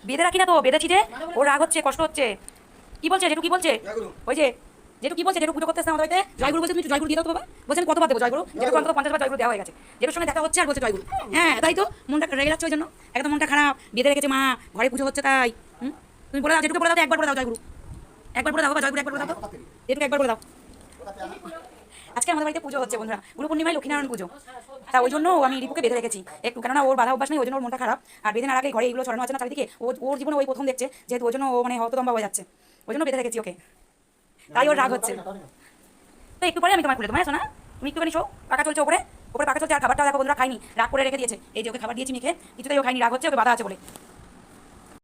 বেঁধে রাখি না তো, বেঁধেছি যে ওর রাগ হচ্ছে, কষ্ট হচ্ছে। কি বলছে জেঠু, কি বলছে? ওই যে জেঠু কি বলছে, জেঠু পুজো করতে আসছে আমাদের বাড়িতে, জয়গুরু বলছে, তুমি একটু জয়গুরু দিয়ে দাও তো বাবা। বলছেন কতবার দেবো জয়গুরু? জেঠু অন্তত 50 বার জয়গুরু দেওয়া হয়ে গেছে। জেঠুর সঙ্গে দেখা হচ্ছে আর বলছে জয়গুরু। হ্যাঁ তাই তো, মনটা রেগে যাচ্ছে ওই জন্য, একদম মনটা খারাপ। বেঁধে রেখেছে মা, ঘরে পুজো হচ্ছে তাই। তুমি বলে দাও জেঠুকে, বলে দাও তো একবার বলে দাও জয়গুরু, একবার বলে দাও বাবা জয়গুরু, একবার বলে দাও তো জেঠুকে, একবার বলে দাও। আজকে আমাদের বাড়িতে পুজো হচ্ছে বন্ধুরা, গুরু পূর্ণিমায় লক্ষ্মীনারায়ণ পুজো। তা ওই জন্য আমি রিপুকে বেঁধে রেখেছি একটু, কেননা ওর বাধা অভ্যাস নেই, ওই জন্য ওর মনটা খারাপ। আর বেঁধে না রাখলে ঘরে এগুলো ছড়ানো আছে না চারিদিকে, ওর জীবনে ওই প্রথম দেখছে, যেহেতু ওই জন্য ও মানে হতদম্বা হয়ে যাচ্ছে, ওই জন্য বেঁধে রেখেছি ওকে, তাই ওর রাগ হচ্ছে। তো একটু পরে আমি তোমার খুলে দেবো, হ্যাঁ শোনা, তুমি একটুখানি শো। পাকা চলছে ওপরে, ওপরে পাকা চলছে, আর খাবারটা দেখো বন্ধুরা খাইনি, রাগ করে রেখে দিয়েছে। এই যে ওকে খাবার দিয়েছি মেখে, কিছুতেই ও খাইনি, রাগ হচ্ছে, ওকে বাধা আছে বলে।